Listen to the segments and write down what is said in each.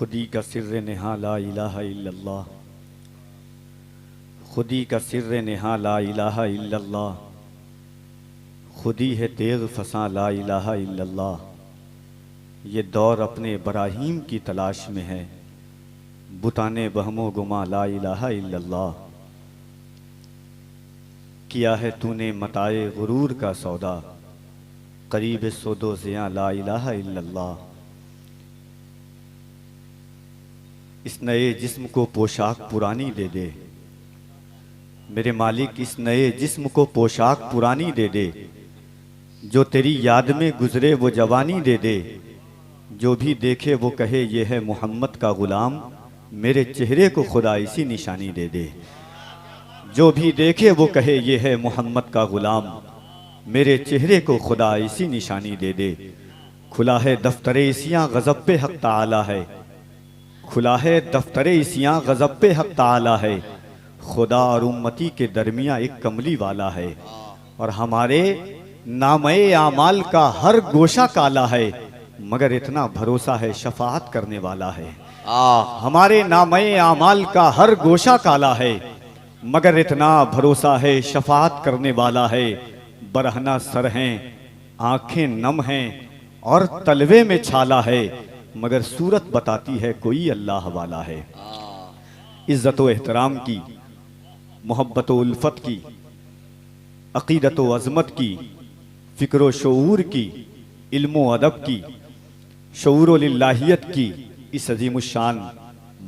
खुदी का सिर्र नेहा ला इलाहा इल्लल्लाह, खुदी का सिर्र नेहा ला इलाहा इल्लल्लाह, खुदी है तेग फसा ला इलाहा इल्लल्लाह। ये दौर अपने बराहीम की तलाश में है, बुताने बहमो गुमा ला इलाहा इल्लल्लाह। किया है तूने मताए गुरूर का सौदा, करीब सोदो ज़िया ला इलाहा इल्लल्लाह। इस नए जिस्म को पोशाक पुरानी दे दे, मेरे मालिक इस नए जिस्म को पोशाक पुरानी दे दे। जो तेरी याद में गुजरे वो जवानी दे दे, जो भी देखे वो कहे ये है मोहम्मद का गुलाम, मेरे चेहरे को खुदा इसी निशानी दे दे। जो भी देखे वो कहे ये है मोहम्मद का गुलाम, मेरे चेहरे को खुदा इसी निशानी दे दे। खुला है दफ्तरे इसियां गज़ब पे हक ताला है, खुला है दफ्तरे इसियां गज़ब पे हक ताला है। खुदा और उम्मती के दरमिया एक कमली वाला है, और हमारे नामे आमाल का हर गोशा काला है, मगर इतना भरोसा है शफाअत करने वाला है। हमारे नामे आमाल का हर गोशा काला है, मगर इतना भरोसा है शफाअत करने वाला है। बरहना सर हैं, आंखें नम हैं और तलवे में छाला है, मगर सूरत बताती है कोई अल्लाह वाला है। इज्जत व एहतराम की, मोहब्बत व उल्फत की, अकीदत व अज़मत की, फ़िक्र व शऊर की, इल्म व अदब की, शऊर व लिल्लाहियत की इस अज़ीमुश्शान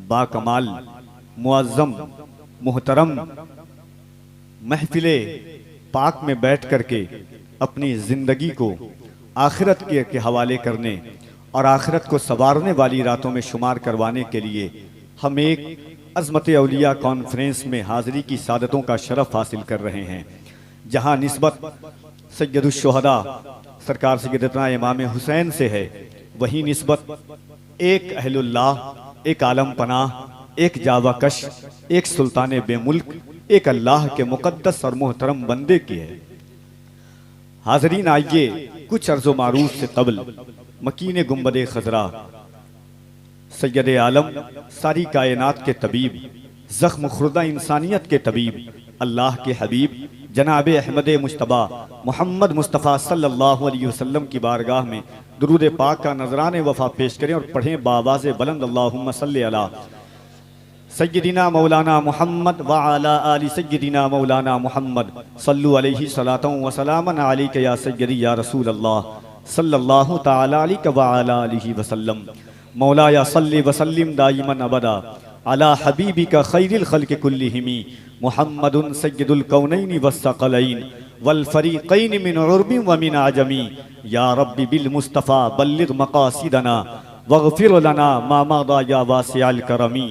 बाकमाल मुअज़्ज़म मुहतरम महफिले पाक में बैठ करके अपनी ज़िंदगी को आखिरत के हवाले करने और आखिरत को संवारने वाली रातों में शुमार करवाने के लिए हम एक अज़मत औलिया कॉन्फ्रेंस में हाज़िरी की सादतों का शरफ़ हासिल कर रहे हैं, जहां निस्बत सैयदुश्शुहदा सरकार सैयदना इमाम हुसैन से है, वहीं निस्बत एक अहलुल्लाह, एक आलम पनाह, एक जावाकश, एक सुल्तान बेमुल्क, एक अल्लाह के मुक़द्दस और मोहतरम बंदे की है। हाज़रीन, आइए कुछ अर्ज़ो मारूफ से कबल मकीन गुंबदे खजरा सैयद आलम सारी कायनात के तबीब, ज़ख्म खुर्दा इंसानियत के तबीब, अल्लाह के हबीब जनाब अहमद मुश्तबा मोहम्मद मुस्तफ़ा सल्लल्लाहु अलैहि वसल्लम की बारगाह में दुरूद पाक का नजराने वफ़ा पेश करें और पढ़ें बावाज़ बुलंद अल्लाहुम्मा सल्ली अला सय्यदिना मौलाना मोहम्मद व अला आलि सय्यदिना मौलाना मोहम्मद सल्लु अलैहि सलातु व सलामन अलैका या सय्यदी या रसूल अल्लाह सल्लल्लाहु तआला अलैहि व अला आलिहि वसल्लम। मौलाया सल्लि व सल्लिम दाइमन अबदा अला हबीबिका खैरिल खल्क़ कुल्लिहिमी मुहम्मदुन सय्यदुल कौनैनि वस्सक़लैन वल फ़रीक़ैन मिन उर्बिन व मिन अजमी। या रब्बि बिल मुस्तफ़ा बल्लिग़ मक़ासिदना वग़फ़िर लना मा मदा या वासिअल करमी।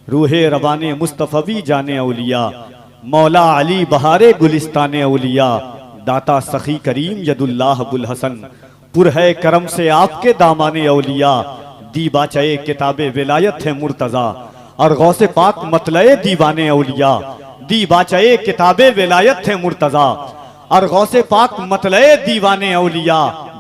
रूहे रवाने मुस्तफ़वी जाने औलिया, मौला अली बहारे गुलिस्ताने औलिया, दाता सखी करीम यदुल्लाह बुल हसन, पुर है करम से आपके दामाने औलिया। दीबाचे किताबे विलायत है मुर्तज़ा और गौसे पाक मतलए दीवाने औलिया। दीबाचे किताबे विलायत है मुर्तज़ा और गौसे पाक मतलए दीवाने औलिया।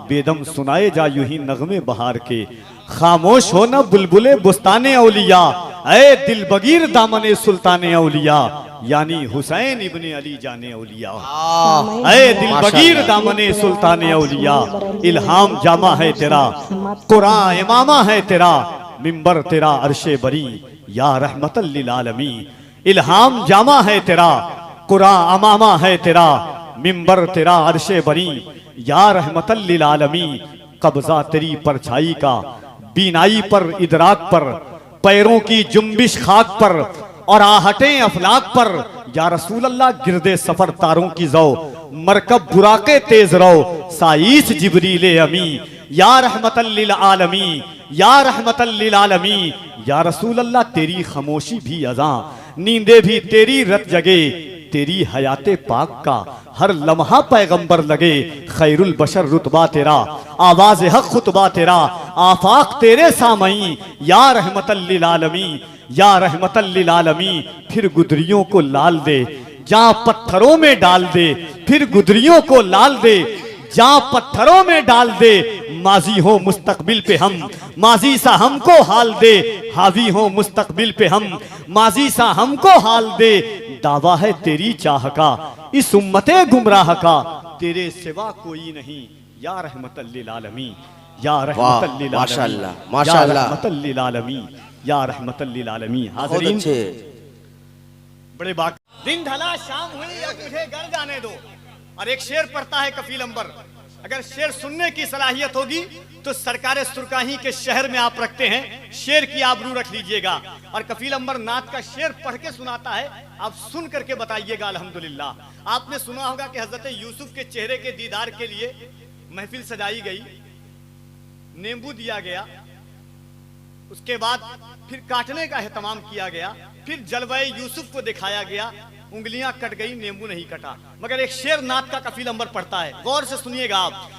बेदम सुनाए जा यूं ही नगमे बहार के, खामोश हो न बुलबुले बुस्ताने औलिया। ऐ दिल बगीर दामने सुल्ताने औलिया, यानी हुसैन इब्ने अली जाने औलिया। ऐ दिल बगीर दामने सुल्ताने औलिया, इल्हाम जामा है तेरा, कुरान इमामा है तेरा, मिंबर तेरा अर्शे बरी, या रहमतल लिल आलमीन। इल्हाम जामा है तेरा, कुरान अमामा है तेरा, मिंबर तेरा अर्शे बरी, या रहमतल लिल आलमीन। कब्जा तेरी परछाई का, बीनाई पर इदराक पर, पैरों की जुम्बिश खाक पर और आहटें अफलाक पर। या रसूल अल्लाह गिरदे सफर तारों की जौ, मरकब बुराके तेज रो, साईस जिब्रील अमी। या रहमतल लिल आलमीन, या रहमतल लिल आलमीन। या रसूल अल्लाह तेरी खामोशी भी अज़ां, नींदे भी तेरी रत जगे, तेरी हयाते पाक का हर लम्हा पैगंबर लगे। खैरुल बशर रुतबा तेरा, आवाज हक खुतबा तेरा, आफाक तेरे सामई। या रहमतल लिल आलमीन, या रहमतल लिल आलमीन। फिर गुदरियों को लाल दे, जहाँ पत्थरों में डाल दे, फिर गुदरियों को लाल दे, जा पत्थरों में डाल दे, माजी हो मुस्तकबिल पे हम, माजी सा हमको हाल दे, हावी हो मुस्तकबिल पे हम, माजी सा हमको हाल दे, दावा है तेरी चाह का इस उम्मते गुमराह का, तेरे सिवा कोई नहीं या रहमतल लिल आलमीन, या रहमतल लिल आलमीन, माशाअल्लाह, या रहमतल लिल आलमीन, या रहमतल लिल आलमीन। हाज़रीन, बड़े बात। दिन ढला शाम हुई अब मुझे घर जाने दो। और एक शेर पढ़ता है कफील अंबर, अगर शेर सुनने की सलाहियत होगी तो सरकार सुरकाही के शहर में आप रखते हैं, शेर की आबरू रख लीजिएगा। और कफील अंबर नात का शेर पढ़ के सुनाता है, आप सुन करके बताइएगा अल्हम्दुलिल्लाह। आपने सुना होगा कि हजरत यूसुफ के चेहरे के दीदार के लिए महफिल सजाई गई, नींबू दिया गया, उसके बाद फिर काटने का एहतमाम किया गया, फिर जलवाए यूसुफ को दिखाया गया, उंगलियां कट गई, नींबू नहीं कटा। मगर एक शेर नात का कफील अंबर पढ़ता है, गौर से सुनिएगा आप,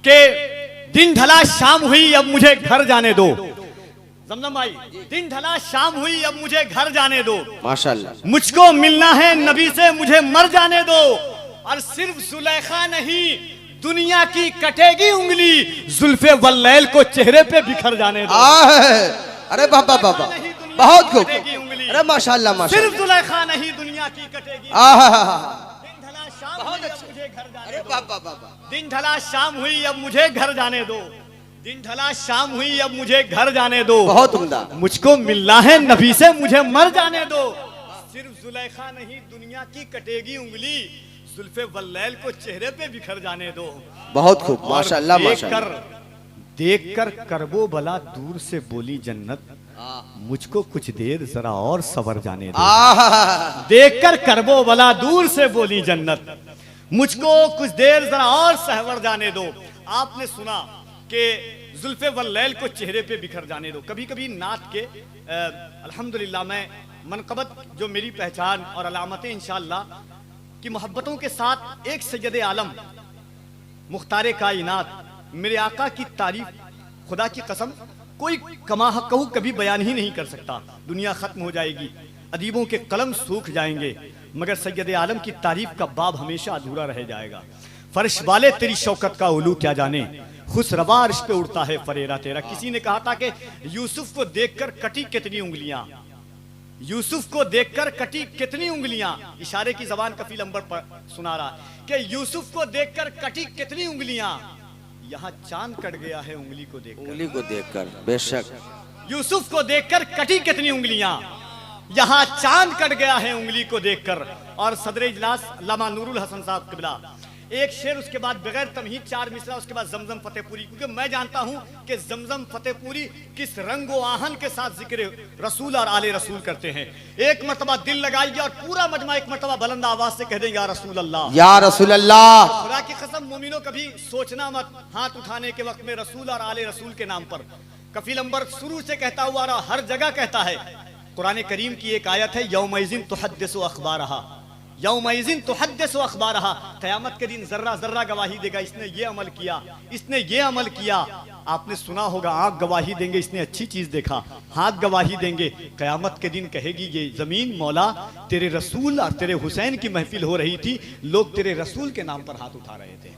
के दिन ढला शाम हुई अब मुझे घर जाने दो। जमजम भाई, दिन ढला शाम हुई अब मुझे घर जाने दो, माशाअल्लाह, मुझको मिलना है नबी से, मुझे मर जाने दो। और सिर्फ जुलेखा नहीं, दुनिया की कटेगी उंगली, जुल्फे वल्लैल को चेहरे पे बिखर जाने दो। अरे बाबा बाबा, बहुत खूब, अरे माशाअल्लाह माशाअल्लाह। सिर्फ जुलेखा नहीं, दुनिया की कटेगी। दिन ढला शाम हुई अब मुझे घर जाने दो, दिन ढला शाम हुई अब मुझे घर जाने दो, दिन ढला शाम हुई अब मुझे घर जाने दो, बहुत उम्दा, मुझको मिलना है नबी से, मुझे मर जाने दो। सिर्फ जुलेखा नहीं, दुनिया की कटेगी उंगली, जुल्फे वल्लैल को चेहरे पे बिखर जाने दो। बहुत खूब, माशाअल्लाह माशाअल्लाह। देखकर करबो भला दूर से बोली जन्नत, मुझको कुछ देर जरा और सवर जाने दो। देखकर करबो भला दूर से बोली जन्नत, मुझको कुछ देर जरा और सहवर जाने दो। आपने सुना कि जुल्फे वल्लैल को चेहरे पे बिखर जाने दो। कभी कभी नात के अल्हम्दुलिल्लाह, मैं मनकबत जो मेरी पहचान और अलामतें इंशाअल्लाह कि मोहब्बतों के साथ एक सैयद आलम मुख्तार कायनात मेरे आका की तारीफ, खुदा की कसम कोई कमा कहू कभी बयान ही नहीं कर सकता। दुनिया खत्म हो जाएगी, अदीबों के कलम सूख जाएंगे, मगर सैयद आलम की तारीफ का बाब हमेशा अधूरा रह जाएगा। फर्श वाले तेरी शौकत का उलू क्या जाने, खुशरवा अर्श पे उड़ता है फरेरा तेरा। किसी ने कहा था कि यूसुफ को देखकर कटी कितनी उंगलियां, यूसुफ को देखकर कटी कितनी उंगलियां। इशारे की जबान कफील अंबर पर सुना रहा कि यूसुफ को देखकर कटी कितनी उंगलियां, यहाँ चांद कट गया है उंगली को देखकर, उंगली को देखकर। बेशक यूसुफ को देखकर कटी कितनी उंगलियां, यहाँ चांद कट गया है उंगली को देखकर। और सदर इजलास अल्लामा नूरुल हसन साहब किबला, एक शेर उसके बाद बगैर तमहीद 4 मिसरा, उसके बाद जमजम फतेहपुरी, क्योंकि मैं जानता हूं कि जमजम फतेहपुरी किस रंगो आहन के साथ जिक्र रसूल और आले रसूल करते हैं। एक मर्तबा दिल लगाइए और पूरा मजमा एक मर्तबा बुलंद आवाज से कह दें या रसूल अल्लाह, या रसूल अल्लाह। खुदा की कसम मोमिनो, कभी सोचना मत हाथ उठाने के वक्त में रसूल और आले रसूल के नाम पर। कफील अंबर शुरू से कहता हुआ रहा, हर जगह कहता है। कुरान करीम की एक आयत है, यौमइज़िन तुहद्दिसु अखबारहा, यौमइज़िन तुहद्दिसु अखबारहा, क़यामत के दिन जर्रा जर्रा गवाही देगा, इसने ये अमल किया, इसने ये अमल किया। आपने सुना होगा, आंख गवाही देंगे, इसने अच्छी चीज देखा, हाथ गवाही देंगे। क़यामत के दिन कहेगी ये जमीन, मौला तेरे रसूल और तेरे हुसैन की महफिल हो रही थी, लोग तेरे रसूल के नाम पर हाथ उठा रहे थे,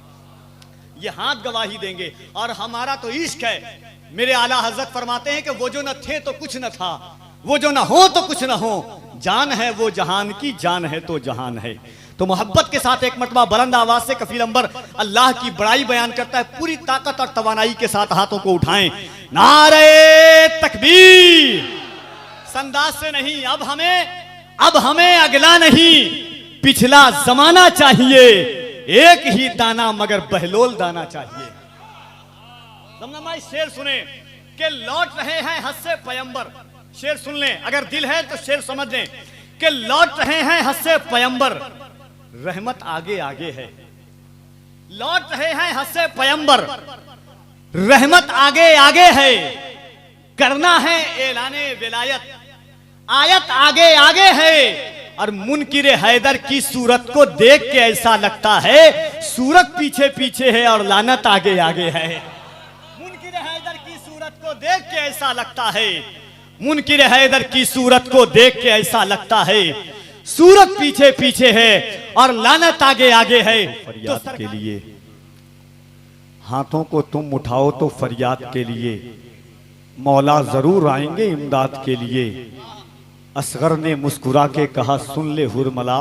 ये हाथ गवाही देंगे। और हमारा तो इश्क है। मेरे आला हजरत फरमाते हैं कि वो जो न थे तो कुछ न था, वो जो न हो तो कुछ न हो, जान है वो जहान की, जान है तो जहान है। तो मोहब्बत के साथ एक मर्तबा बुलंद आवाज से कफील अंबर अल्लाह की बड़ाई बयान करता है। पूरी ताकत और तवानाई के साथ हाथों को उठाएं, नारे तकबीर। संदास से नहीं, अब हमें अगला नहीं, पिछला जमाना चाहिए, एक ही दाना मगर बहलोल दाना चाहिए। जमनामाई शेर सुने कि लौट रहे हैं हज से पैगंबर। शेर सुन लें, अगर दिल है तो शेर समझ लें कि लौट रहे हैं हज से पैगंबर, रहमत आगे आगे है। लौट रहे हैं हज से पैगंबर, रहमत आगे आगे है। करना है ऐलाने विलायत, आयत आगे आगे है। और मुनकिर हैदर की सूरत को देख के ऐसा लगता है सूरत पीछे पीछे है और लानत आगे आगे है। मुनकिर हैदर की सूरत को देख के ऐसा लगता है, मुनकिर हैदर की सूरत को देख के ऐसा लगता है सूरत पीछे पीछे है और लानत आगे आगे है। तो फरियाद के लिए हाथों को तुम उठाओ तो फरियाद के लिए, मौला जरूर आएंगे इमदाद के लिए। असगर ने मुस्कुरा के कहा सुन ले हुरमला,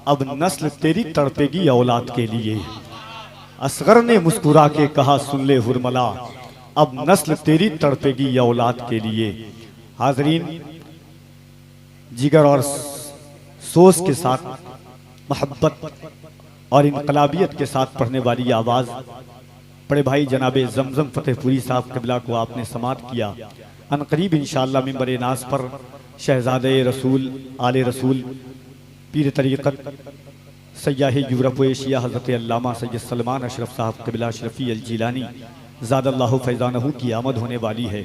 अब नस्ल तेरी तड़पेगी औलाद के लिए। असगर ने मुस्कुरा के कहा सुन ले हुरमला, अब नस्ल तेरी तड़पेगी औलाद के लिए। हाजरीन, जिगर और सोच के साथ, मोहब्बत और इनकलाबियत के साथ पढ़ने वाली आवाज़ बड़े भाई जनाबे जमजम फतेहपुरी साहब क़िबला को आपने समात किया। अनकरीब इंशाअल्लाह मिंबर नाज पर शहजादे रसूल आले रसूल पीर तरीक़त सय्याह यूरोप व एशिया हज़रत अल्लामा सैयद सलमान अशरफ साहब क़िबला शरफ़ी अल जीलानी ज़ादल्लाहु फ़ैज़ानहू की आमद होने वाली है।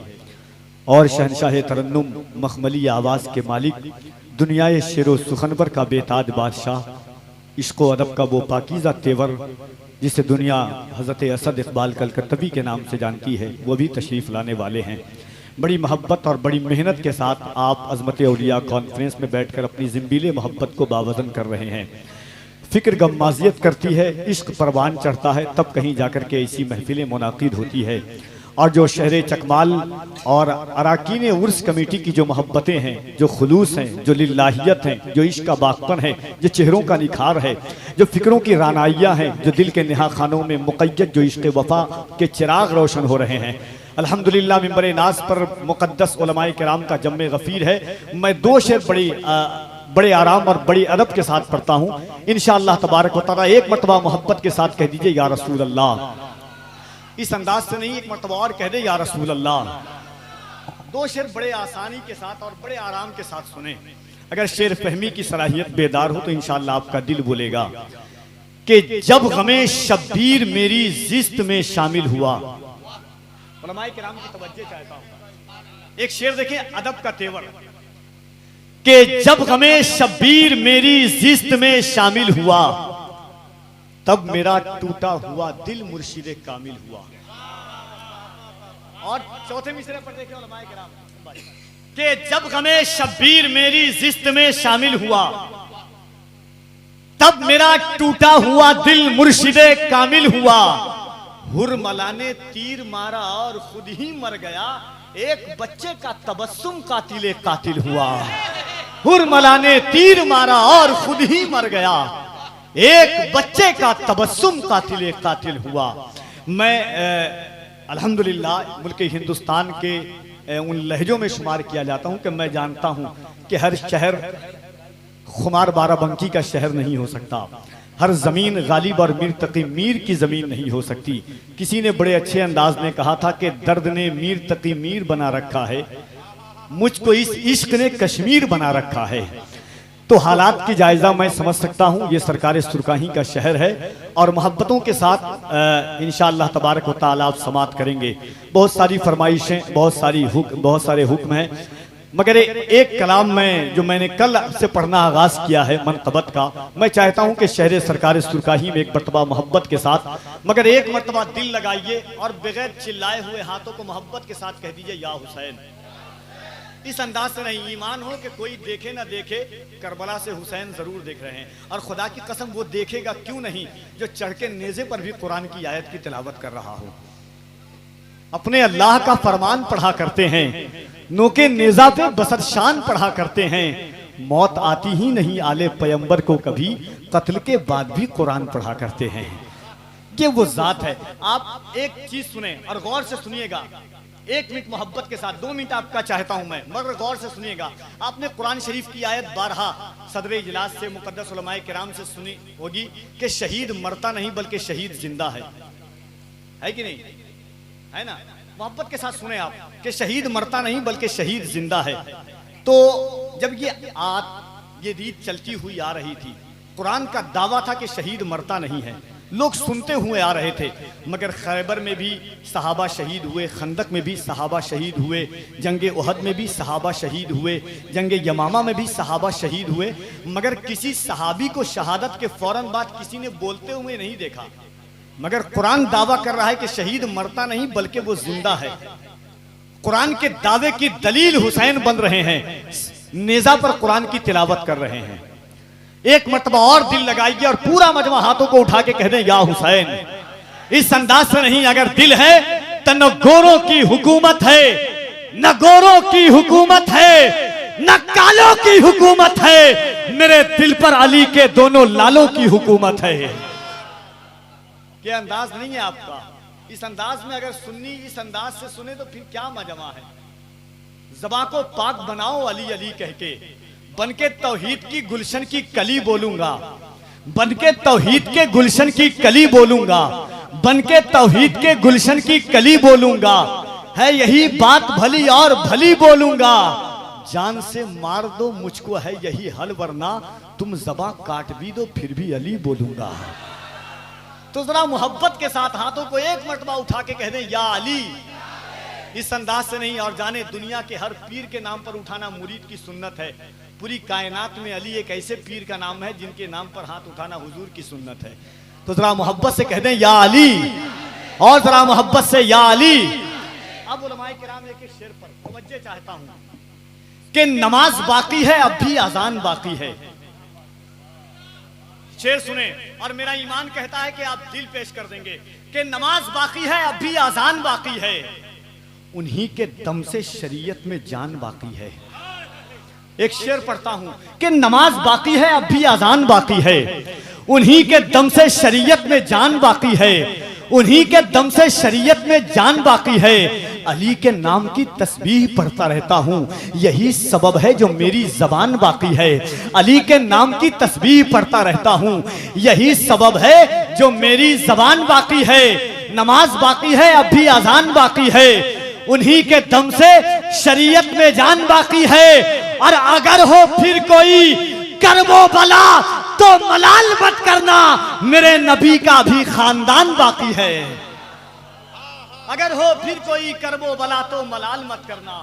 और शहनशाह तरन्नुम मखमली आवाज़ के मालिक, दुनियाए शेरो सुखनवर का बेताज बादशाह, इश्क़ व अदब का वो पाकीज़ा तेवर जिसे दुनिया हज़रत असद इक़बाल कलकत्तवी के नाम से जानती है, वो भी तशरीफ़ लाने वाले हैं। बड़ी मोहब्बत और बड़ी मेहनत के साथ आप अज़मत औलिया कॉन्फ्रेंस में बैठकर अपनी ज़िंबील मोहब्बत को बावज़न कर रहे हैं। फ़िक्र गम्माज़ियत करती है, इश्क परवान चढ़ता है, तब कहीं जाकर के ऐसी महफिलें मुनाकिद होती है। और जो शहर चकमाल और अराकीन उर्स कमेटी की जो मोहब्बतें हैं, जो खुलूस हैं, जो लिल्लाहियत हैं, जो इश्क का बागपन है, जो चेहरों का निखार है, जो फ़िक्रों की रानाइयाँ हैं, जो दिल के नेहा खानों में मुक़य्यद जो इश्क वफ़ा के चिराग रोशन हो रहे हैं। अल्हम्दुलिल्लाह मिंबर नाज पर मुक़द्दस उलमाए किराम का जम्मे गफ़ीर है। मैं दो शेर बड़े आराम और बड़ी अदब के साथ पढ़ता हूँ इंशाअल्लाह तबारक व तआला। एक मरतबा मोहब्बत के साथ कह दीजिए या रसूल अल्लाह। इस अंदाज से नहीं, एक मरतबा और कह दे या रसूल अल्लाह। दो शेर बड़े आसानी के साथ और बड़े आराम के साथ सुने। अगर शेर फहमी की सलाहियत बेदार हो तो इंशाअल्लाह आपका दिल बोलेगा कि जब गमे शब्बीर मेरी जिस्त में शामिल हुआ। उलमाए किराम की तवज्जो चाहता हूं। एक शेर देखें अदब का तेवर कि जब गमे शब्बीर मेरी जिस्त में शामिल हुआ, तब मेरा टूटा हुआ दिल मुर्शिदे कामिल हुआ। और चौथे मिसरे पर देखें उलमाए किराम कि जब गमे शब्बीर मेरी जिस्त में शामिल हुआ, तब मेरा टूटा हुआ दिल मुर्शिदे कामिल हुआ। हुरमला ने तीर मारा और खुद ही मर गया, एक बच्चे का तबस्सुम कातिले कातिल हुआ। हुरमला ने तीर मारा और खुद ही मर गया, एक बच्चे का तबस्सुम कातिले कातिल हुआ। मैं अल्हम्दुलिल्लाह मुल्क हिंदुस्तान के उन लहजों में शुमार किया जाता हूं कि मैं जानता हूं कि हर शहर खुमार बाराबंकी का शहर नहीं हो सकता, हर जमीन गालिब और मीर तकी मीर की जमीन नहीं हो सकती। किसी ने बड़े अच्छे अंदाज में कहा था कि दर्द ने मीर तकी मीर बना रखा है, मुझको इस इश्क ने कश्मीर बना रखा है। तो हालात की जायजा मैं समझ सकता हूँ। ये सरकार सुरकाही का शहर है और मोहब्बतों के साथ इंशाअल्लाह तबारक व तआला आप समात करेंगे। बहुत सारी फरमाइशें, बहुत सारे हुक्म हैं, मगर एक कलाम में जो मैंने कल से पढ़ना आगाज किया है मनक़बत का, मैं चाहता हूँ कि शहर सरकार सुरकाही में एक मरतबा मोहब्बत के साथ, मगर एक मरतबा दिल लगाइए और बगैर चिल्लाए हुए हाथों को मोहब्बत के साथ कह दीजिए या हुसैन। इस अंदाज से नहीं, ईमान हो कि कोई देखे ना देखे, करबला से हुसैन जरूर देख रहे हैं। और खुदा की कसम वो देखेगा क्यों नहीं जो चढ़ के नेज़े पर भी कुरान की आयत की तिलावत कर रहा हो। अपने अल्लाह का फरमान पढ़ा करते हैं, नोके नेज़ा पे बसत शान पढ़ा करते हैं। मौत आती ही नहीं आले पैगंबर को कभी, कत्ल के बाद भी कुरान पढ़ा करते हैं। ये वो जात है। आप एक चीज सुने और गौर से सुनिएगा, 1 मिनट मोहब्बत के साथ, 2 मिनट आपका चाहता हूं मैं, मगर गौर से सुनिएगा। आपने कुरान शरीफ की आयत बारहा सदर इजलास से मुकद्दस उलमाए किराम से सुनी होगी कि शहीद मरता नहीं बल्कि शहीद जिंदा है कि नहीं? है ना? मोहब्बत के साथ सुने आप कि शहीद मरता नहीं बल्कि शहीद जिंदा है। तो जब ये रीत चलती हुई आ रही थी, कुरान का दावा था कि शहीद मरता नहीं है, लोग सुनते हुए आ रहे थे। मगर खैबर में भी सहाबा शहीद हुए, खंदक में भी सहाबा शहीद हुए, जंगे उहद में भी सहाबा शहीद हुए, जंगे यमामा में भी सहाबा शहीद हुए, मगर किसी सहाबी को शहादत के फौरन बाद किसी ने बोलते हुए नहीं देखा। मगर कुरान दावा कर रहा है कि शहीद मरता नहीं बल्कि वो जिंदा है। कुरान के दावे की दलील हुसैन बन रहे हैं, नेज़ा पर कुरान की तिलावत कर रहे हैं। एक मरतबा और दिल लगाइए और पूरा मजमा हाथों को उठा के कह दें या हुसैन। इस अंदाज से नहीं, अगर दिल है तो न गोरों की हुकूमत है, न गोरों की हुकूमत है, न कालों की हुकूमत है, मेरे दिल पर अली के दोनों लालों की हुकूमत है। क्या अंदाज नहीं है आपका? इस अंदाज में अगर सुन्नी इस अंदाज से सुने तो फिर क्या मजमा है। ज़बां को पाक बनाओ अली अली कह के, बनके तौहीद की गुलशन की कली बोलूंगा, बनके तौहीद के गुलशन की कली बोलूंगा, बनके तौहीद के गुलशन की कली बोलूंगा, है यही बात भली और भली बोलूंगा, जान से मार दो मुझको है यही हल, वरना तुम ज़बां काट भी दो फिर भी अली बोलूंगा। तो जरा मोहब्बत के साथ हाथों को एक मर्तबा उठा के कह दें या अली, इस अंदाज से नहीं। और जाने दुनिया के हर पीर के नाम पर उठाना मुरीद की सुन्नत है, पूरी कायनात में अली एक ऐसे पीर का नाम है जिनके नाम पर हाथ उठाना हुजूर की सुन्नत है। तो जरा मोहब्बत से कह दें या अली, और जरा मोहब्बत से या अली। अब उलमाए किराम एक एक शेर पर तवज्जो चाहता हूं कि नमाज बाकी है अब भी अजान बाकी है। शेर सुने और मेरा ईमान कहता है कि आप दिल पेश कर देंगे कि नमाज बाकी है अब भी अजान बाकी है, उन्हीं के दम से शरीयत में जान बाकी है। एक शेर पढ़ता हूं कि नमाज बाकी है अब भी अजान बाकी है, उन्हीं के दम से शरीयत में जान बाकी है, उन्हीं के दम से शरीयत में जान बाकी है। अली के नाम की तस्बीह पढ़ता रहता हूँ, यही सबब है जो मेरी जबान बाकी है। अली के नाम की तस्बीह पढ़ता रहता हूँ, यही सबब है जो मेरी जबान बाकी है। नमाज बाकी है अब भी अजान बाकी है, उन्हीं के दम से शरीयत में जान बाकी है। और अगर हो फिर कोई करबो बला तो मलाल मत करना, मेरे नबी का भी खानदान बाकी है। अगर हो फिर कोई करबो बला तो मलाल मत करना,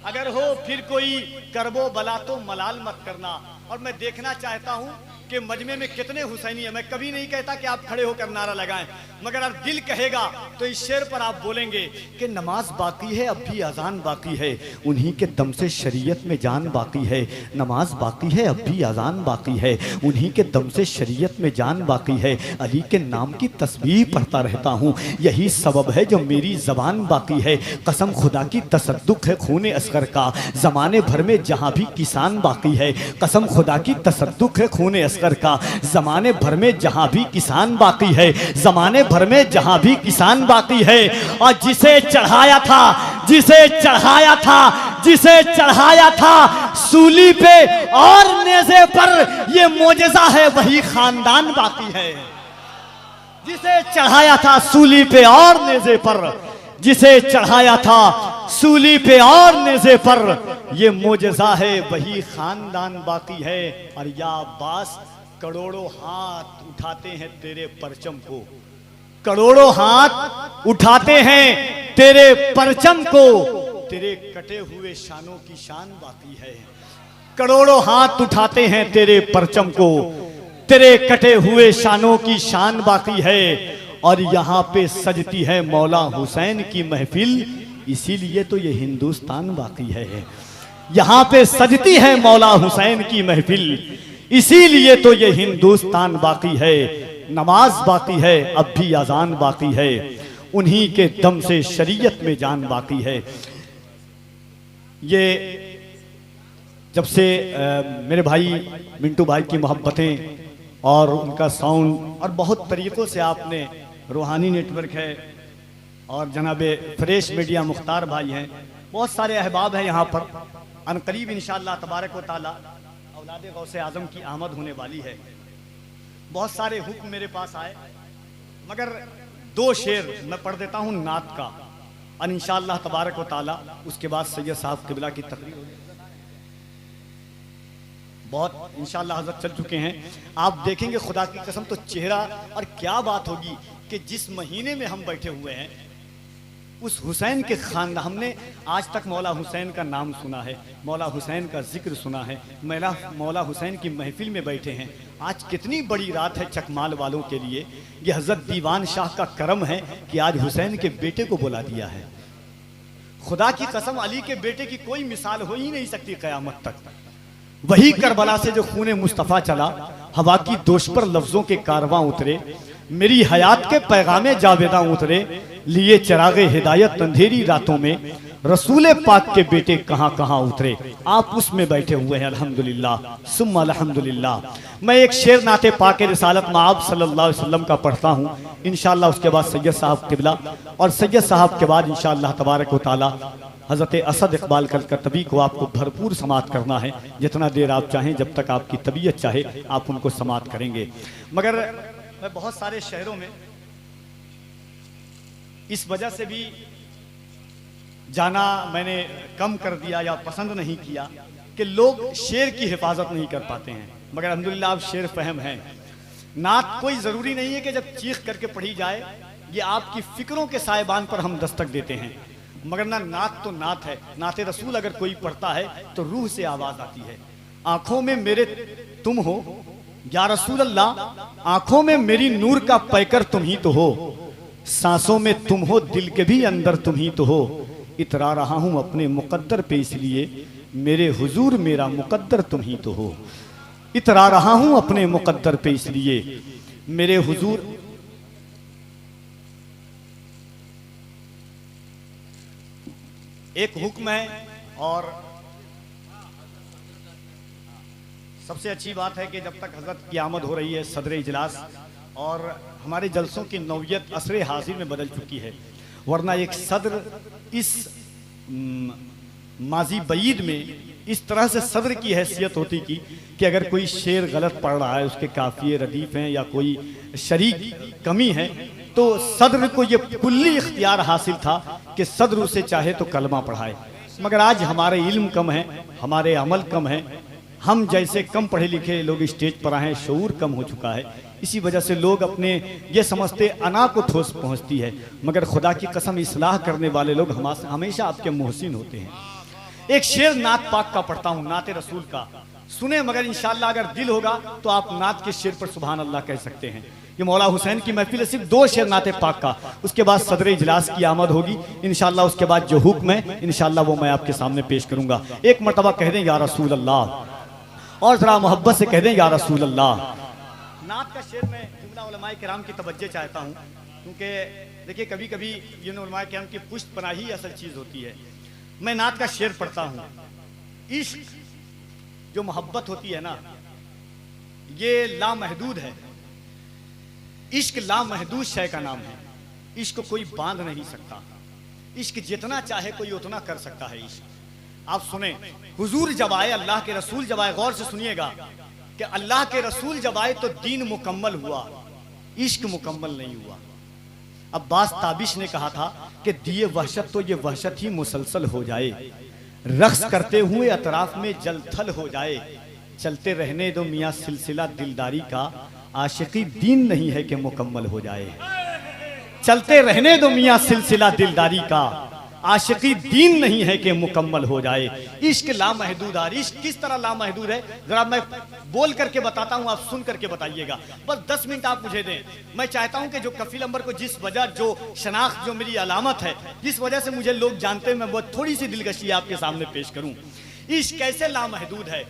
अगर हो फिर कोई करबो बला तो मलाल मत करना। और मैं देखना चाहता हूं कि मजमे में कितने हुसैनी है। मैं कभी नहीं कहता कि आप खड़े होकर नारा लगाएं, मगर अब दिल कहेगा तो इस शेर पर आप बोलेंगे कि नमाज बाकी है अब भी अजान बाकी है, उन्हीं के दम से शरीयत में जान बाकी है। नमाज बाकी है अब भी अजान बाकी है, उन्हीं के दम से शरीयत में जान बाकी है। अली के नाम की तस्बीह पढ़ता रहता हूँ, यही सबब है जो मेरी जबान बाकी है। कसम खुदा की तसद्दुक है खूने असगर का, जमाने भर में जहाँ भी किसान बाकी है। कसम खुदा की तसद्दुक है खूने असगर का, जमाने भर में जहाँ भी किसान बाकी है, जमाने भर में जहाँ भी किसान बाकी है। और जिसे चढ़ाया था, जिसे चढ़ाया था, जिसे चढ़ाया था सूली पे और नेज़े पर, ये मोजज़ा है वही खानदान बाकी है। जिसे चढ़ाया था सूली पे और नेज़े पर, जिसे चढ़ाया था सूली पे और नेज़े पर, ये मोजज़ा है वही खानदान बाकी है। और या अब्बास करोड़ों हाथ उठाते हैं तेरे परचम को, करोड़ों हाथ उठाते हैं तेरे परचम को, तेरे कटे हुए शानों की शान बाकी है। करोड़ों हाथ उठाते हैं तेरे परचम को, तेरे कटे हुए शानों की शान बाकी है। और यहाँ पे सजती है मौला हुसैन की महफिल, इसीलिए तो ये हिंदुस्तान बाकी है। यहाँ पे सजती है मौला हुसैन की महफिल, इसीलिए तो ये हिंदुस्तान बाकी है। नमाज बाकी है अब भी अजान बाकी है, उन्हीं के दम से शरीयत में जान बाकी है। ये जब से मेरे भाई मिंटू भाई की मोहब्बतें और उनका साउंड और बहुत तरीक़ों से आपने, रूहानी नेटवर्क है और जनाबे फ्रेश मीडिया मुख्तार भाई हैं, बहुत सारे अहबाब हैं यहाँ पर। अनकरीब इंशाअल्लाह तबारक व तआला औलादे गौसे आज़म की आमद होने वाली है। बहुत सारे हुक्म मेरे पास आए, मगर दो शेर मैं पढ़ देता हूँ नात का, और इंशाअल्लाह तबारक व तआला उसके बाद सैयद साहब किबला की तकरीर हो जाएगी। बहुत इंशाअल्लाह हज़रत चल चुके हैं, आप देखेंगे खुदा की कसम तो चेहरा, और क्या बात होगी कि जिस महीने में हम बैठे हुए हैं उस हुसैन के खानदान, हमने आज तक मौला हुसैन का नाम सुना है, मौला हुसैन का जिक्र सुना है, मौला हुसैन की महफिल में बैठे हैं। आज कितनी बड़ी रात है चकमाल वालों के लिए। ये हज़रत दीवान शाह का करम है कि आज हुसैन के बेटे को बुला दिया है। खुदा की कसम अली के बेटे की कोई मिसाल हो ही नहीं सकती क़यामत तक। वही करबला से जो खूने मुस्तफ़ा चला हवा की दोष पर लफ्जों के कारवां उतरे, मेरी हयात के पैगामे जावेदा उतरे, लिए चरागे हिदायत अंधेरी रातों में, रसूल पाक के बेटे कहां कहां उतरे। आप उसमें बैठे हुए हैं, अल्हम्दुलिल्लाह सुम्मा अल्हम्दुलिल्लाह। मैं एक शेर नाते पाक रिसालत मआब सल्लल्लाहु अलैहि वसल्लम का पढ़ता हूं, इंशाअल्लाह उसके बाद सैयद साहब किबला, और सैयद साहब के बाद इंशाअल्लाह तबारक व तआला हज़रत असद इकबाल कलकत्तवी को आपको भरपूर समात करना है। जितना देर आप चाहें, जब तक आपकी तबीयत चाहे आप उनको समात करेंगे। मगर मैं बहुत सारे शहरों में इस वजह से भी जाना मैंने कम कर दिया या पसंद नहीं किया कि लोग शेर की हिफाजत नहीं कर पाते हैं। मगर अल्हम्दुलिल्लाह आप शेर फहम हैं। नात कोई ज़रूरी नहीं है कि जब चीख करके पढ़ी जाए, ये आपकी फिक्रों के साइबान पर हम दस्तक देते हैं। मगर ना नात तो नात है, नाते रसूल अगर कोई पढ़ता है तो रूह से आवाज़ आती है। आंखों में मेरे तुम हो या रसूल अल्लाह, आंखों में मेरी नूर का पैकर तुम ही तो हो, सांसों में तुम हो, दिल के भी अंदर तुम ही तो हो। इतरा रहा हूं अपने मुकद्दर पे इसलिए मेरे हुजूर मेरा मुकद्दर तुम ही तो हो। इतरा रहा हूं अपने मुकद्दर पे इसलिए मेरे हुजूर। एक हुक्म है, और सबसे अच्छी बात है कि जब तक हजरत की आमद हो रही है सदर इजलास, और हमारे जलसों की नौयत असरे हाजिर में बदल चुकी है, वरना एक सदर इस माजी बईद में इस तरह से सदर की हैसियत होती कि अगर कोई शेर गलत पढ़ रहा है, उसके काफिए रदीफ हैं या कोई शरीक कमी है, तो सदर को ये कुल्ली इख्तियार हासिल था कि सदर उसे चाहे तो कलमा पढ़ाए। मगर आज हमारे इल्म कम है, हमारे अमल कम है, हम जैसे कम पढ़े लिखे लोग स्टेज पर आए, शऊर कम हो चुका है। इसी वजह से लोग अपने ये समझते अना को ठोस पहुंचती है, मगर खुदा की कसम इस्लाह करने वाले लोग हमेशा आपके मोहसिन होते हैं। एक शेर नात पाक का पढ़ता हूँ, नाते रसूल का, सुने। मगर इंशाअल्लाह अगर दिल होगा तो आप नात के शेर पर सुभान अल्लाह कह सकते हैं। ये मौला हुसैन की महफिल है, सिर्फ 2 शेर नाते पाक का, उसके बाद सदर इजलास की आमद होगी इंशाअल्लाह। उसके बाद जो हुक्म है इंशाअल्लाह वो मैं आपके सामने पेश करूंगा। एक मरतबा कह दें या रसूल अल्लाह, और जरा मोहब्बत से कह दें या रसूल अल्लाह। नात का शेर में जुमला उलमाए किराम की तवज्जो चाहता हूँ, क्योंकि देखिए कभी कभी ये उलमाए किराम की पुष्ट पनाही असल चीज़ होती है। मैं नात का शेर पढ़ता हूँ। इश्क जो मोहब्बत होती है ना, ये लामहदूद है। इश्क लामहदूद शय का नाम है। इश्क को कोई बांध नहीं सकता। इश्क जितना चाहे कोई उतना कर सकता है। इश्क आप सुने, हुजूर जब आए, अल्लाह के रसूल जब आए, गौर से सुनिएगा कि अल्लाह के रसूल जब आए तो दीन मुकम्मल हुआ, इश्क मुकम्मल नहीं हुआ। अब्बास ताबिश ने कहा था कि दिए वहशत तो ये वहशत ही मुसलसल हो जाए, रक्स करते हुए अतराफ में जलथल हो जाए, चलते रहने दो मियाँ सिलसिला दिलदारी का, आशिकी दीन नहीं है कि मुकम्मल हो जाए। चलते रहने दो मियाँ सिलसिला दिलदारी का, आशिकी दीन नहीं है कि मुकम्मल हो जाए। इश्क लामहदूद है। इश्क किस तरह लामहदूद है जरा मैं बोल करके बताता हूँ, आप सुन करके बताइएगा। बस 10 मिनट आप मुझे दें। मैं चाहता हूँ कि जो कफील अंबर को जिस वजह, जो शनाख्त, जो मेरी अलामत है, जिस वजह से मुझे लोग जानते हैं, मैं वो थोड़ी सी दिलकशी आपके सामने पेश करूँ। इश्क कैसे लामहदूद है।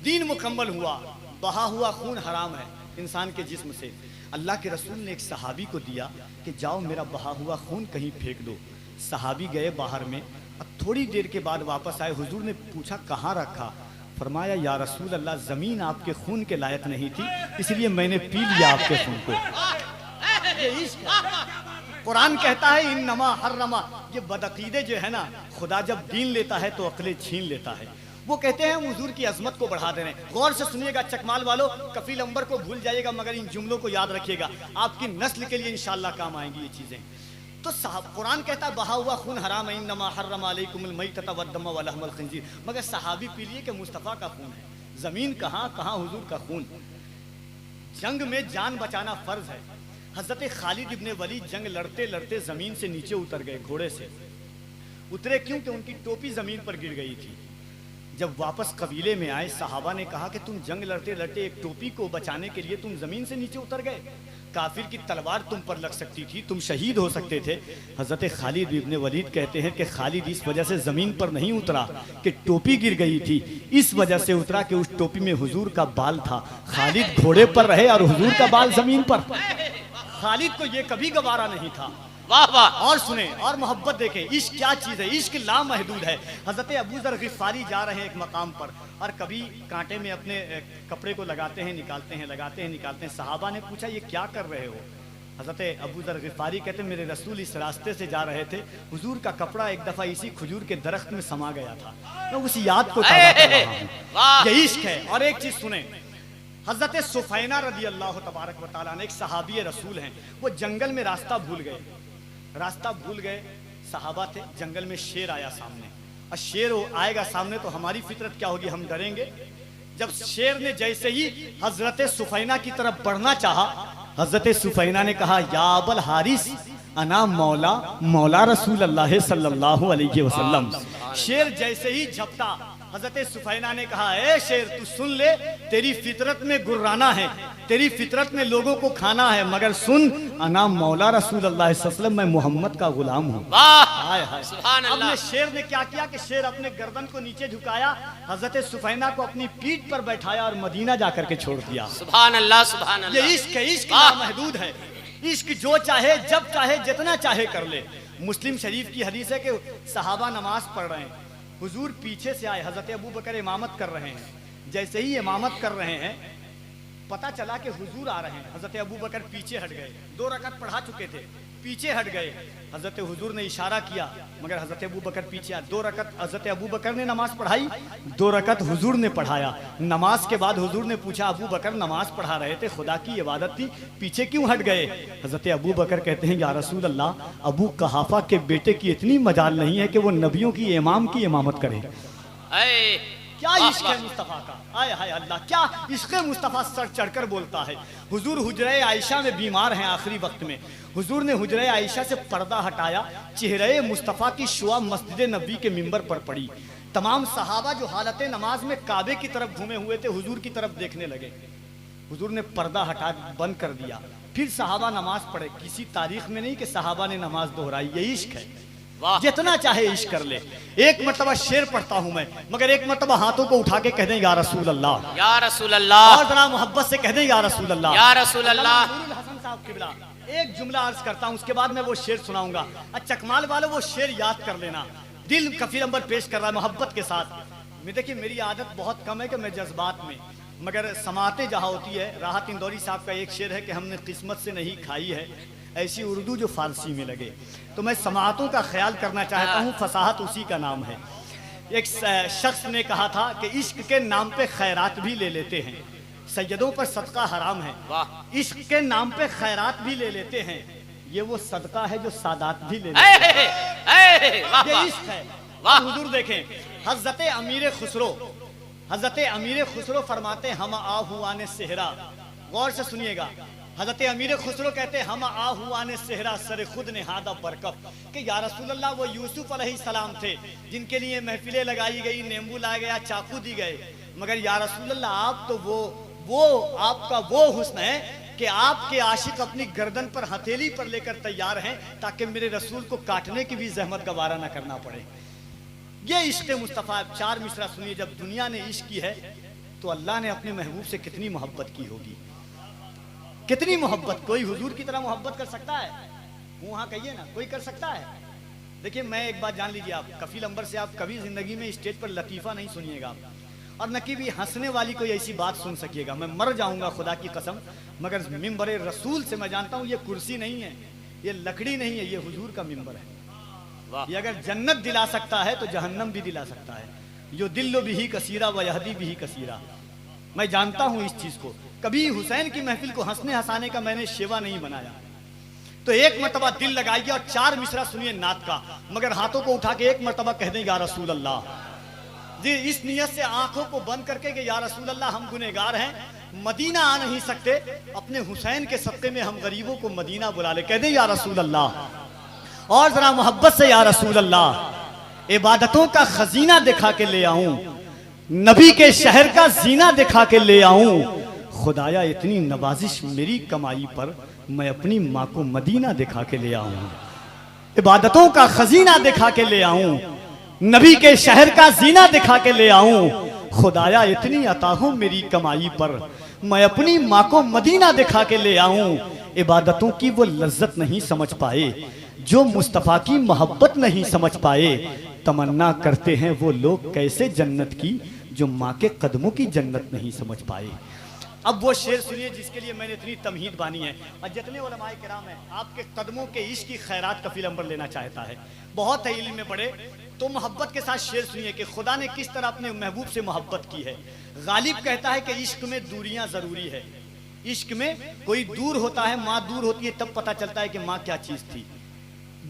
दीन मुकम्मल हुआ, बहा हुआ खून हराम है इंसान के जिस्म से। अल्लाह के रसूल ने एक सहाबी को दिया कि जाओ मेरा बहा हुआ खून कहीं फेंक दो। सहाबी गए बाहर में, अब थोड़ी देर के बाद वापस आए। हुजूर ने पूछा कहाँ रखा? फरमाया या रसूल अल्लाह, ज़मीन आपके खून के लायक नहीं थी, इसलिए मैंने पी लिया आपके खून को। ये इश्क है। कुरान कहता है इन्नमा हर्रमा। ये बदअकीदे जो है ना, खुदा जब दीन लेता है तो अक्लें छीन लेता है। वो कहते हैं हुजूर की अजमत को बढ़ा दे रहे हैं। गौर से सुनिएगा चकमाल वालों, कफील अंबर को भूल जाइएगा मगर इन जुमलों को याद रखिएगा, आपकी नस्ल के लिए इंशाअल्लाह काम आएंगी ये चीजें। तो कुरान कहता है बहा हुआ खून हराम है, इन्नमा हर्रम अलैकुमुल मैतत वद्दम व लहमुल खिंजीर। मगर सहाबी पी लिए कि मुस्तफ़ा का खून है। जमीन कहाँ कहाँ हुजूर का खून। जंग में जान बचाना फर्ज है। हजरत खालिद इब्ने वलीद जंग लड़ते लड़ते जमीन से नीचे उतर गए, घोड़े से उतरे। क्यों? कि उनकी टोपी जमीन पर गिर गई थी। जब वापस कबीले में आए, सहाबा ने कहा कि तुम जंग लड़ते लड़ते एक टोपी को बचाने के लिए तुम जमीन से नीचे उतर गए, काफिर की तलवार तुम पर लग सकती थी, तुम शहीद हो सकते थे। हजरत खालिद इब्ने वलीद कहते हैं कि खालिद इस वजह से जमीन पर नहीं उतरा कि टोपी गिर गई थी, इस वजह से उतरा कि उस टोपी में हुजूर का बाल था। खालिद घोड़े पर रहे और हुजूर का बाल जमीन पर। खालिद को यह कभी गवारा नहीं था। वाह वाह। और सुने और मोहब्बत देखें, इश्क क्या चीज है, इश्क लामहदूद है। हजरत अबू ज़र गिफ़ारी जा रहे हैं एक मकाम पर और कभी कांटे में अपने कपड़े को लगाते हैं निकालते हैं, लगाते हैं निकालते हैं। सहाबा ने पूछा ये क्या कर रहे हो? हजरत अबू ज़र गिफ़ारी कहते मेरे रसूल इस रास्ते से जा रहे थे, हुजूर का कपड़ा एक दफा इसी खजूर के दरख्त में समा गया था, मैं उस याद को ताज़ा कर रहा हूं। ये इश्क है। और एक चीज सुने, हजरत सुफैना रदी अल्लाह तबारक व तआला ने, एक सहाबी रसूल हैं, वो जंगल में रास्ता भूल गए, सहाबा थे, जंगल में शेर आया सामने। और शेर आएगा सामने तो हमारी फितरत क्या होगी, हम डरेंगे। जब शेर ने जैसे ही हजरत सुफैना की तरफ बढ़ना चाहा, हजरत सुफैना ने कहा या अबल हारिस अना मौला मौला रसूल अल्लाह सल्लल्लाहु अलैहि वसल्लम। शेर जैसे ही झपटा, हजरत सुफैना ने कहा ए शेर तू सुन ले, तेरी फितरत में गुर्राना है, तेरी फितरत में लोगों को खाना है, मगर सुन अना मौला रसूल अल्लाह सल्लल्लाहु अलैहि वसल्लम, मैं मोहम्मद का गुलाम हूँ। हाय हाय सुभान अल्लाह। अब शेर ने क्या किया कि शेर अपने गर्दन को नीचे झुकाया, हजरत सुफैना को अपनी पीठ पर बैठाया और मदीना जाकर के छोड़ दिया। सुभान अल्लाह सुभान अल्लाह। ये इश्क है, इश्क लामहदूद है। इश्क जो चाहे जब चाहे जितना चाहे कर ले। मुस्लिम शरीफ की हदीस है कि सहाबा नमाज पढ़ रहे हैं, हुजूर पीछे से आए, हजरत अबू बकर इमामत कर रहे हैं, जैसे ही इमामत कर रहे हैं पता चला कि हुजूर आ रहे हैं, हजरत अबू बकर पीछे हट गए, 2 रकात पढ़ा चुके थे, पीछे हट गए। हजरत हुजूर ने इशारा किया मगर हजरत अबू बकर पीछे आए। 2 रकात हजरत अबू बकर ने नमाज पढ़ाई, 2 रकात हुजूर ने पढ़ाया। नमाज के बाद हुजूर ने पूछा अबू बकर नमाज पढ़ा रहे थे, खुदा की इबादत थी, पीछे क्यों हट गए? हजरत अबू बकर कहते हैं या रसूल अल्लाह, अबू कहाफा के बेटे की इतनी मजाल नहीं है कि वो नबियों की इमाम की इमामत करे। क्या इश्क है मुस्तफ़ा का, आय हाय अल्लाह, क्या इश्क मुस्तफ़ा सर चढ़कर बोलता है। हुजूर हुजरे आयशा में बीमार हैं, आखिरी वक्त में हुजूर ने हुजरे आयशा से पर्दा हटाया, चेहरे मुस्तफ़ा की शुआ मस्जिद नबी के मिंबर पर पड़ी। तमाम सहाबा जो हालत नमाज में काबे की तरफ घूमे हुए थे हुजूर की तरफ देखने लगे। हुजूर ने पर्दा हटा बंद कर दिया, फिर सहाबा नमाज पढ़े। किसी तारीख में नहीं कि सहाबा ने नमाज दोहराई। ये इश्क है, जितना चाहे इश्क कर ले। एक मरतबा शेर पढ़ता हूं मैं, मगर एक मरतबा हाथों को उठा के कह दें या रसूल अल्लाह, या रसूल अल्लाह, और जरा मोहब्बत से कह दें या रसूल अल्लाह, या रसूल अल्लाह। हसन साहब किबला एक जुमला अर्ज करता हूं, उसके बाद मैं वो शेर सुनाऊंगा। चकमाल वालों वो शेर याद कर लेना। दिल कफील अंबर पेश कर रहा है मोहब्बत के साथ। मैं देखिए मेरी आदत बहुत कम है कि मैं जज्बात में, मगर समाते जहाँ होती है। राहत इंदौरी साहब का एक शेर है कि हमने किस्मत से नहीं खाई है ऐसी उर्दू जो फारसी में लगे। तो मैं समातों का ख्याल करना चाहता हूँ, फसाहत उसी का नाम है। एक शख्स ने कहा था कि इश्क के नाम पे खैरात भी ले लेते हैं, सैयदों पर सदका हराम है। इश्क के नाम पे खैरात भी ले लेते हैं, ये वो सदका है जो सादात भी ले लेते हैं। ये इश्क है। हुजूर देखें, हजरत अमीर खुसरो फरमाते हम आहुआने सेहरा। गौर से सुनिएगा, हजरत अमीर खुसरो कहते हम आहुआने सेहरा सर खुद ने हादा बरकफ, कि या रसूल अल्लाह वो यूसुफ अलैहिस्सलाम थे जिनके लिए महफिलें लगाई गई, नींबू लाया गया, चाकू दी गए, मगर या रसूल अल्लाह आप तो वो आपका वो हुस्न है कि आपके आशिक अपनी गर्दन पर हथेली पर लेकर तैयार हैं ताकि मेरे रसूल को काटने की भी जहमत गवारा ना करना पड़े। ये इश्क मुस्तफ़ा। 4 मिसरा सुनिए, जब दुनिया ने इश्क की है तो अल्लाह ने अपने महबूब से कितनी मोहब्बत की होगी, कितनी मोहब्बत। कोई हुजूर की तरह मोहब्बत कर सकता है? वहाँ कहिए ना, कोई कर सकता है? देखिए मैं एक बात जान लीजिए, आप कफील अंबर से आप कभी जिंदगी में स्टेज पर लतीफ़ा नहीं सुनिएगा और न कि भी हंसने वाली कोई ऐसी बात सुन सकिएगा। मैं मर जाऊंगा खुदा की कसम, मगर मिंबर रसूल से मैं जानता हूँ ये कुर्सी नहीं है, ये लकड़ी नहीं है, ये हुजूर का मिंबर है। ये अगर जन्नत दिला सकता है तो जहन्नम भी दिला सकता है। यो दिल्लो बिही कसीरा व यहदी बिही कसीरा। मैं जानता हूँ इस चीज को। कभी हुसैन की महफिल को हंसने हंसाने का मैंने शेवा नहीं बनाया। तो एक मरतबा दिल लगाइए और 4 मिसरा सुनिए नात का, मगर हाथों को उठा के एक मरतबा कह दें या रसूल अल्लाह जी, इस नियत से आंखों को बंद करके कि या रसूल अल्लाह हम गुनहगार हैं, मदीना आ नहीं सकते, अपने हुसैन के सदक़े में हम गरीबों को मदीना बुला ले। कह दें या रसूल अल्लाह, और जरा मोहब्बत से या रसूल अल्लाह, इबादतों का खजीना दिखा के ले आऊं, नबी के शहर का जीना दिखा के ले आऊं, खुदाया इतनी नवाजिश मेरी कमाई पर, मैं अपनी माँ को मदीना दिखा के ले आऊं। इबादतों का खजीना दिखा के ले आऊं, नबी के शहर का जीना दिखा के ले आऊं, खुदाया इतनी अता हो मेरी कमाई पर, मैं अपनी माँ को मदीना दिखा के ले आऊं। इबादतों की वो लज्जत नहीं समझ पाए जो मुस्तफ़ा की मोहब्बत नहीं समझ पाए। तमन्ना करते हैं वो लोग कैसे जन्नत की जो माँ के कदमों की जन्नत नहीं समझ पाए। अब वो शेर सुनिए जिसके लिए मैंने इतनी तमहीद बानी है। और जितने उलमाए किराम हैं आपके कदमों के इश्क की खैरात कफील अंबर लेना चाहता है। बहुत है इल्म में पढ़े तो मोहब्बत के साथ शेर सुनिए कि खुदा ने किस तरह अपने महबूब से मोहब्बत की है। गालिब कहता है कि इश्क में दूरियां जरूरी है। इश्क में कोई दूर होता है, माँ दूर होती है, तब पता चलता है कि माँ क्या चीज थी।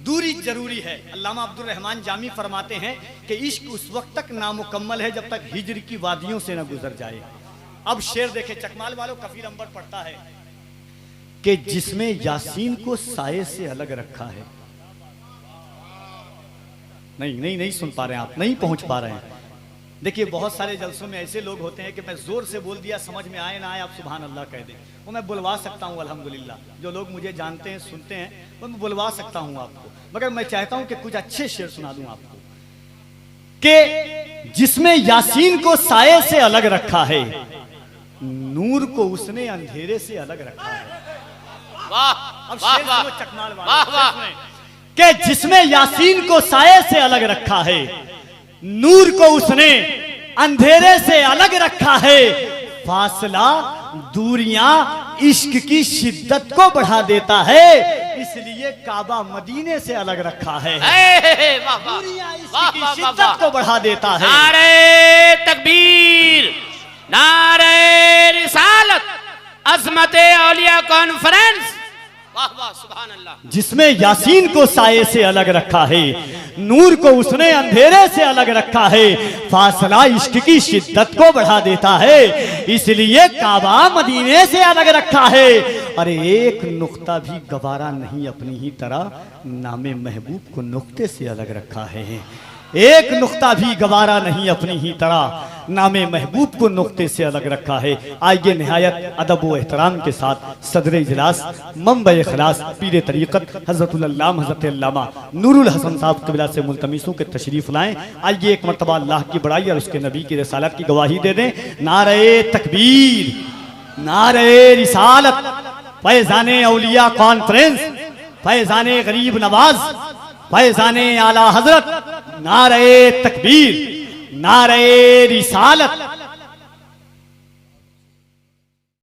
दूरी जरूरी है। अल्लामा अब्दुल रहमान जामी फरमाते हैं कि इश्क उस वक्त तक नामुकम्मल है जब तक हिजर की वादियों से न गुजर जाए। अब शेर देखे चकमाल वालों, कफील अंबर पढ़ता है कि जिसमें यासीन को साये से अलग रखा है। नहीं सुन पा रहे हैं आप, नहीं पहुंच पा रहे हैं। देखिए बहुत सारे जलसों में ऐसे लोग होते हैं कि मैं जोर से बोल दिया, समझ में आए ना आए, आप सुभान अल्लाह कह दें, वो मैं बुलवा सकता हूँ। अल्हम्दुलिल्लाह जो लोग मुझे जानते हैं, सुनते हैं, वो मैं बुलवा सकता हूँ आपको। मगर मैं चाहता हूँ कि कुछ अच्छे शेर सुना दूं आपको कि जिसमें यासीन को साये से अलग रखा है, नूर को उसने अंधेरे से अलग रखा है। वाह अब वाह शेर वाह सुनो चकमाल वाला, वाह शेर वाह। सुने कि जिसमें यासीन को साये से अलग रखा है, नूर को उसने अंधेरे से अलग रखा है। फासला दूरियां इश्क की शिद्दत को बढ़ा देता है, इसलिए काबा मदीने से अलग रखा है। वाह वाह दूरियां इश्क वाह की वाह शिद्दत को बढ़ा देता है। नारे तकबीर, नारे रिसालत, अज़मत औलिया कॉन्फ्रेंस। वाह वाह सुभान अल्लाह। जिसमें यासीन को साये से अलग रखा है, नूर को उसने अंधेरे से अलग रखा है। फासला इश्क की शिद्दत को बढ़ा देता है, इसलिए काबा मदीने से अलग रखा है। अरे एक नुक्ता भी गवारा नहीं अपनी ही तरह, नामे महबूब को नुक्ते से अलग रखा है। एक नुक्ता भी गवारा नहीं अपनी ही तरह, नामे महबूब को नुक्ते से अलग रखा है। आइए निहायत अदब व एहतराम के साथ सदर इजलास मंबा इखलास पीर तरीक़त हज़रतुल अल्लामा हज़रत अल्लामा नूरुल हसन साहब क़िबला से मुल्तमिसों के तशरीफ़ लाएं। आइए एक मरतबा अल्लाह की बड़ाई और उसके नबी की रिसालत की गवाही दे दें। नारे तकबीर, नारे रिसालत, फैज़ाने औलिया कॉन्फ्रेंस, फैज़ाने गरीब नवाज, फैज़ाने आला हजरत। नारे तकबीर, नारे रिसालत,